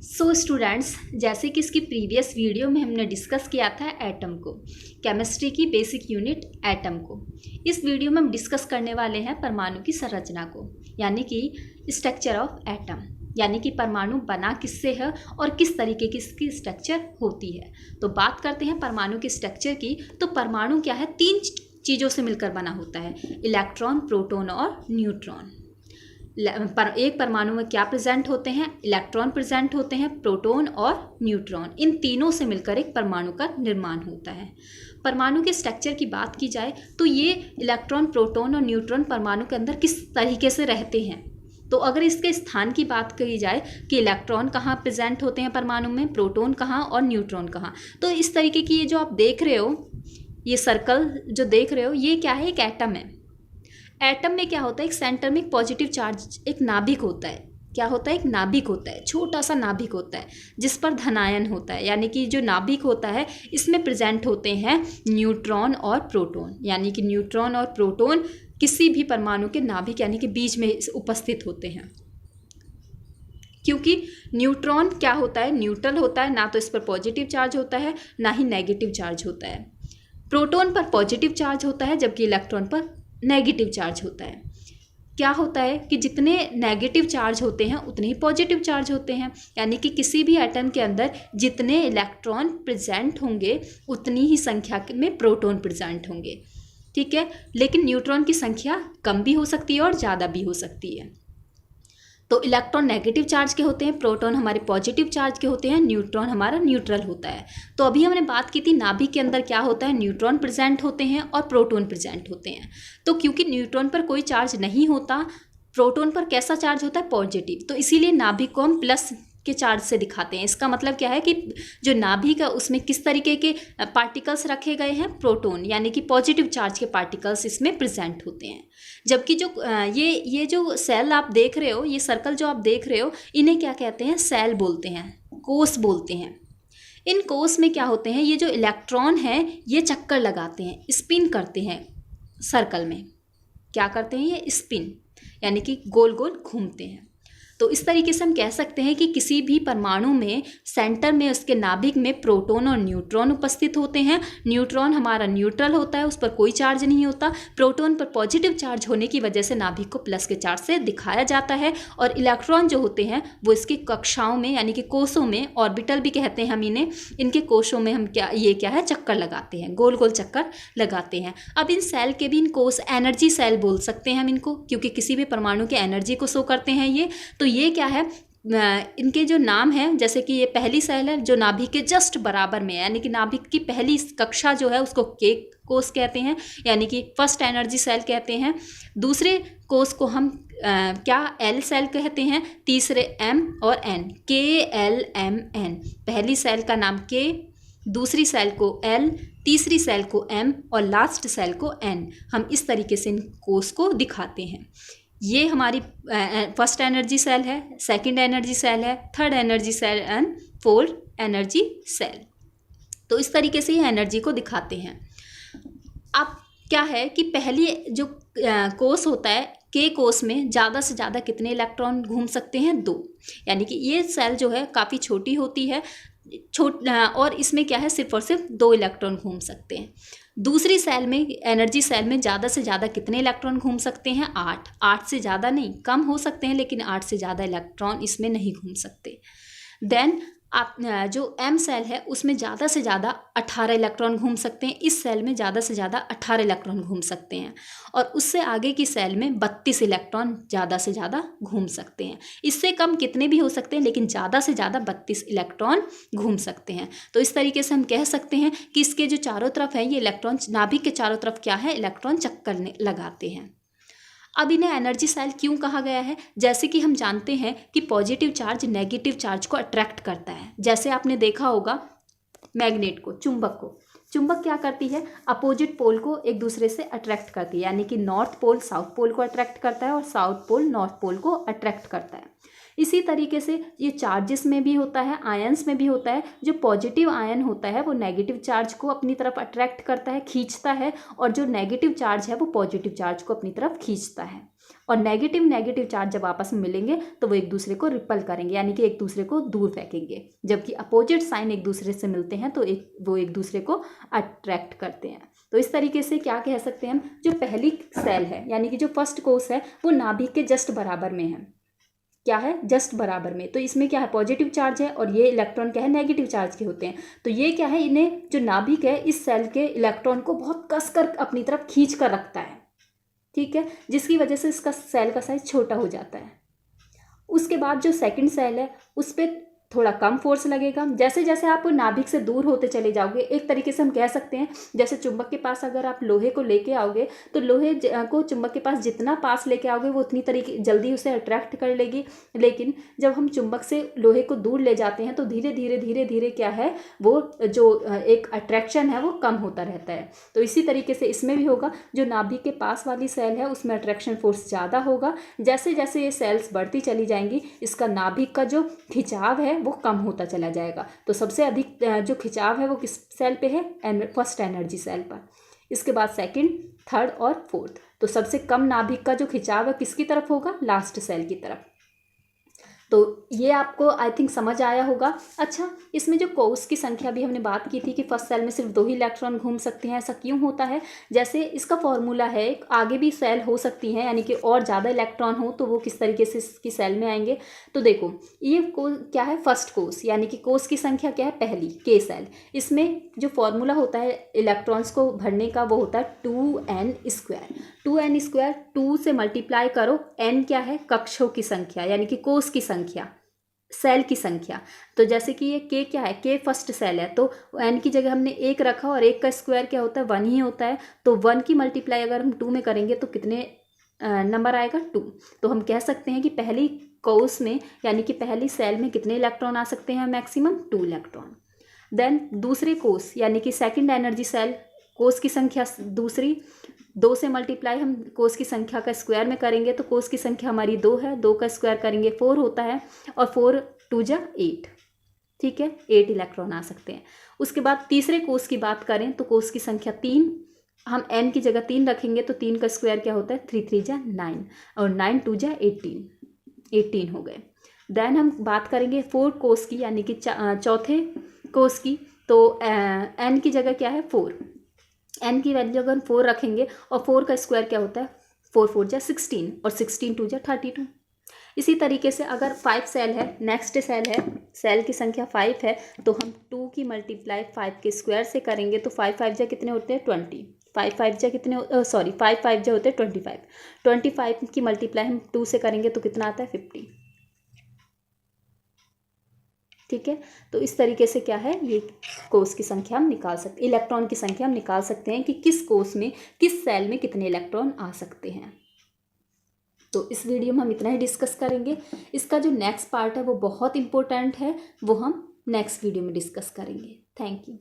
Students, जैसे कि इसकी प्रीवियस वीडियो में हमने डिस्कस किया था एटम को, केमिस्ट्री की बेसिक यूनिट एटम को। इस वीडियो में हम डिस्कस करने वाले हैं परमाणु की संरचना को, यानी कि स्ट्रक्चर ऑफ एटम, यानी कि परमाणु बना किससे है और किस तरीके की इसकी स्ट्रक्चर होती है। तो बात करते हैं परमाणु के स्ट्रक्चर की। तो परमाणु क्या है, 3 चीज़ों से मिलकर बना होता है, इलेक्ट्रॉन, प्रोटॉन और न्यूट्रॉन। एक परमाणु में क्या प्रेजेंट होते हैं, इलेक्ट्रॉन प्रेजेंट होते हैं, प्रोटॉन और न्यूट्रॉन। इन तीनों से मिलकर एक परमाणु का निर्माण होता है। परमाणु के स्ट्रक्चर की बात की जाए तो ये इलेक्ट्रॉन, प्रोटॉन और न्यूट्रॉन परमाणु के अंदर किस तरीके से रहते हैं। तो अगर इसके स्थान की बात करी जाए कि इलेक्ट्रॉन कहाँ प्रेजेंट होते हैं परमाणु में, प्रोटॉन कहाँ और न्यूट्रॉन कहाँ, तो इस तरीके की ये जो आप देख रहे हो, ये सर्कल जो देख रहे हो, ये क्या है, एक एटम है। एटम में क्या होता है, एक सेंटर में एक पॉजिटिव चार्ज, एक नाभिक होता है। क्या होता है, एक नाभिक होता है, छोटा सा नाभिक होता है जिस पर धनायन होता है। यानी कि जो नाभिक होता है इसमें प्रेजेंट होते हैं न्यूट्रॉन और प्रोटॉन, यानी कि न्यूट्रॉन और प्रोटॉन किसी भी परमाणु के नाभिक यानी कि बीच में उपस्थित होते हैं। क्योंकि न्यूट्रॉन क्या होता है, न्यूट्रल होता है, ना तो इस पर पॉजिटिव चार्ज होता है ना ही नेगेटिव चार्ज होता है। प्रोटॉन पर पॉजिटिव चार्ज होता है जबकि इलेक्ट्रॉन पर नेगेटिव चार्ज होता है। क्या होता है कि जितने नेगेटिव चार्ज होते हैं उतने ही पॉजिटिव चार्ज होते हैं, यानी कि किसी भी एटम के अंदर जितने इलेक्ट्रॉन प्रेजेंट होंगे उतनी ही संख्या में प्रोटॉन प्रेजेंट होंगे। ठीक है, लेकिन न्यूट्रॉन की संख्या कम भी हो सकती है और ज़्यादा भी हो सकती है। तो इलेक्ट्रॉन नेगेटिव चार्ज के होते हैं, प्रोटॉन हमारे पॉजिटिव चार्ज के होते हैं, न्यूट्रॉन हमारा न्यूट्रल होता है। तो अभी हमने बात की थी नाभिक के अंदर क्या होता है, न्यूट्रॉन प्रेजेंट होते हैं और प्रोटॉन प्रेजेंट होते हैं। तो क्योंकि न्यूट्रॉन पर कोई चार्ज नहीं होता, प्रोटॉन पर कैसा चार्ज होता है, पॉजिटिव, तो इसीलिए नाभिक को हम प्लस के चार्ज से दिखाते हैं। इसका मतलब क्या है कि जो नाभिक है उसमें किस तरीके के पार्टिकल्स रखे गए हैं, प्रोटॉन यानी कि पॉजिटिव चार्ज के पार्टिकल्स इसमें प्रेजेंट होते हैं। जबकि जो ये जो सेल आप देख रहे हो, ये सर्कल जो आप देख रहे हो, इन्हें क्या कहते हैं, सेल बोलते हैं, कोष बोलते हैं। इन कोष में क्या होते हैं, ये जो इलेक्ट्रॉन है ये चक्कर लगाते हैं, स्पिन करते हैं सर्कल में। क्या करते हैं, ये स्पिन यानी कि गोल गोल घूमते हैं। तो इस तरीके से हम कह सकते हैं कि किसी भी परमाणु में सेंटर में उसके नाभिक में प्रोटॉन और न्यूट्रॉन उपस्थित होते हैं। न्यूट्रॉन हमारा न्यूट्रल होता है, उस पर कोई चार्ज नहीं होता। प्रोटॉन पर पॉजिटिव चार्ज होने की वजह से नाभिक को प्लस के चार्ज से दिखाया जाता है। और इलेक्ट्रॉन जो होते हैं वो इसकी कक्षाओं में यानी कि कोषों में, ऑर्बिटल भी कहते हैं हम इन्हें, इनके कोषों में हम क्या है, चक्कर लगाते हैं, गोल गोल चक्कर लगाते हैं। अब इन सेल के भी, इन कोष एनर्जी सेल बोल सकते हैं हम इनको, क्योंकि किसी भी परमाणु के एनर्जी को शो करते हैं ये। तो ये क्या है, इनके जो नाम है, जैसे कि ये पहली सेल है जो नाभिक के जस्ट बराबर में है, यानी कि नाभिक की पहली कक्षा जो है उसको के कोष कहते हैं, यानी कि फर्स्ट एनर्जी सेल कहते हैं। दूसरे कोष को हम क्या एल सेल कहते हैं, तीसरे एम और एन, KLMN। पहली सेल का नाम के, दूसरी सेल को एल, तीसरी सेल को एम और लास्ट सेल को एन। हम इस तरीके से इन कोष को दिखाते हैं। ये हमारी फर्स्ट एनर्जी सेल है, सेकंड एनर्जी सेल है, third energy cell and fourth energy cell. तो इस तरीके से ये एनर्जी को दिखाते हैं। अब क्या है कि पहली जो कोष होता है, के कोष में ज़्यादा से ज़्यादा कितने इलेक्ट्रॉन घूम सकते हैं, 2। यानी कि ये सेल जो है काफ़ी छोटी होती है, और इसमें क्या है, सिर्फ और सिर्फ 2 इलेक्ट्रॉन घूम सकते हैं। दूसरी सेल में, एनर्जी सेल में ज़्यादा से ज़्यादा कितने इलेक्ट्रॉन घूम सकते हैं, 8। 8 से ज़्यादा नहीं, कम हो सकते हैं लेकिन 8 से ज़्यादा इलेक्ट्रॉन इसमें नहीं घूम सकते। देन आप जो एम सेल है उसमें ज़्यादा से ज़्यादा 18 इलेक्ट्रॉन घूम सकते हैं। इस सेल में ज़्यादा से ज़्यादा 18 इलेक्ट्रॉन घूम सकते हैं, और उससे आगे की सेल में 32 इलेक्ट्रॉन ज़्यादा से ज़्यादा घूम सकते हैं। इससे कम कितने भी हो सकते हैं लेकिन ज़्यादा से ज़्यादा 32 इलेक्ट्रॉन घूम सकते हैं। तो इस तरीके से हम कह सकते हैं कि इसके जो चारों तरफ है, ये इलेक्ट्रॉन, नाभिक के चारों तरफ क्या है, इलेक्ट्रॉन चक्कर लगाते हैं। अब इन्हें एनर्जी सेल क्यों कहा गया है, जैसे कि हम जानते हैं कि पॉजिटिव चार्ज नेगेटिव चार्ज को अट्रैक्ट करता है। जैसे आपने देखा होगा मैग्नेट को, चुंबक को, चुंबक क्या करती है, अपोजिट पोल को एक दूसरे से अट्रैक्ट करती है, यानी कि नॉर्थ पोल साउथ पोल को अट्रैक्ट करता है और साउथ पोल नॉर्थ पोल को अट्रैक्ट करता है। इसी तरीके से ये चार्जेस में भी होता है, आयंस में भी होता है। जो पॉजिटिव आयन होता है वो नेगेटिव चार्ज को अपनी तरफ अट्रैक्ट करता है, खींचता है, और जो नेगेटिव चार्ज है वो पॉजिटिव चार्ज को अपनी तरफ खींचता है। और नेगेटिव नेगेटिव चार्ज जब आपस में मिलेंगे तो वो एक दूसरे को रिपल करेंगे, यानी कि एक दूसरे को दूर फेंकेंगे। जबकि अपोजिट साइन एक दूसरे से मिलते हैं तो वो एक दूसरे को अट्रैक्ट करते हैं। तो इस तरीके से क्या कह सकते हैं हम, जो पहली सेल है यानी कि जो फर्स्ट कोष है वो नाभिक के जस्ट बराबर में है। क्या है, जस्ट बराबर में। तो इसमें क्या है, पॉजिटिव चार्ज है और ये इलेक्ट्रॉन क्या है, नेगेटिव चार्ज के होते हैं। तो ये क्या है, इन्हें जो नाभिक है इस सेल के इलेक्ट्रॉन को बहुत कसकर अपनी तरफ खींच कर रखता है, ठीक है, जिसकी वजह से इसका सेल का साइज छोटा हो जाता है। उसके बाद जो सेकंड सेल है उस पर थोड़ा कम फोर्स लगेगा। जैसे जैसे आप नाभिक से दूर होते चले जाओगे, एक तरीके से हम कह सकते हैं जैसे चुंबक के पास अगर आप लोहे को लेके आओगे तो लोहे को चुंबक के पास जितना पास लेके आओगे वो उतनी तरीके जल्दी उसे अट्रैक्ट कर लेगी। लेकिन जब हम चुंबक से लोहे को दूर ले जाते हैं तो धीरे धीरे धीरे धीरे क्या है, वो जो एक अट्रैक्शन है वो कम होता रहता है। तो इसी तरीके से इसमें भी होगा, जो नाभिक के पास वाली सेल है उसमें अट्रैक्शन फोर्स ज़्यादा होगा। जैसे जैसे ये सेल्स बढ़ती चली जाएंगी इसका नाभिक का जो खिंचाव है वो कम होता चला जाएगा। तो सबसे अधिक जो खिंचाव है वो किस सेल पे है, फर्स्ट एनर्जी सेल पर। इसके बाद सेकंड, थर्ड और फोर्थ। तो सबसे कम नाभिक का जो खिंचाव है किसकी तरफ होगा, लास्ट सेल की तरफ। तो ये आपको आई थिंक समझ आया होगा। अच्छा, इसमें जो कोष की संख्या भी हमने बात की थी कि फर्स्ट सेल में सिर्फ 2 ही इलेक्ट्रॉन घूम सकते हैं, ऐसा क्यों होता है। जैसे इसका फॉर्मूला है, आगे भी सेल हो सकती हैं, यानी कि और ज़्यादा इलेक्ट्रॉन हो तो वो किस तरीके से इसकी सेल में आएंगे। तो देखो ये क्या है, फर्स्ट कोष, यानी कि कोष की संख्या क्या है, पहली के सेल। इसमें जो फॉर्मूला होता है इलेक्ट्रॉन्स को भरने का वो होता है 2n²। 2n², 2 से मल्टीप्लाई करो, n क्या है, कक्षों की संख्या यानी कि कोष की संख्या, सेल की संख्या। तो जैसे कि ये k क्या है, k फर्स्ट सेल है तो n की जगह हमने 1 रखा और 1 का स्क्वायर क्या होता है, 1 ही होता है। तो 1 की मल्टीप्लाई अगर हम 2 में करेंगे तो कितने नंबर आएगा, 2। तो हम कह सकते हैं कि पहली कोष में यानी कि पहली सेल में कितने इलेक्ट्रॉन आ सकते हैं, मैक्सिमम 2 इलेक्ट्रॉन। देन दूसरे कोष यानी कि सेकंड एनर्जी सेल, कोष की संख्या दूसरी, 2 से मल्टीप्लाई हम कोष की संख्या का स्क्वायर में करेंगे तो कोष की संख्या हमारी 2 है, 2 का स्क्वायर करेंगे 4 होता है और 4 2 जा 8, ठीक है, 8 इलेक्ट्रॉन आ सकते हैं। उसके बाद तीसरे कोष की बात करें तो कोष की संख्या 3, हम n की जगह 3 रखेंगे तो 3 का स्क्वायर क्या होता है, 3 3 जा 9 और 9 2 जा 18 हो गए। देन हम बात करेंगे 4 कोष की यानी कि चौथे कोष की। तो n की जगह क्या है, 4, n की वैल्यू अगर 4 रखेंगे और 4 का स्क्वायर क्या होता है, 4 4 जा 16 और 16 2 जा 32। इसी तरीके से अगर 5 सेल है, नेक्स्ट सेल है, सेल की संख्या 5 है तो हम 2 की मल्टीप्लाई 5 के स्क्वायर से करेंगे तो 5 5 जा कितने होते हैं, 20। 5 5 जा कितने 5 5 जा होते हैं 25। 25 की मल्टीप्लाई हम 2 से करेंगे तो कितना आता है, 50, ठीक है। तो इस तरीके से क्या है, ये कोष की संख्या हम निकाल सकते, इलेक्ट्रॉन की संख्या हम निकाल सकते हैं कि किस कोष में किस सेल में कितने इलेक्ट्रॉन आ सकते हैं। तो इस वीडियो में हम इतना ही डिस्कस करेंगे। इसका जो नेक्स्ट पार्ट है वो बहुत इंपॉर्टेंट है, वो हम नेक्स्ट वीडियो में डिस्कस करेंगे। Thank you.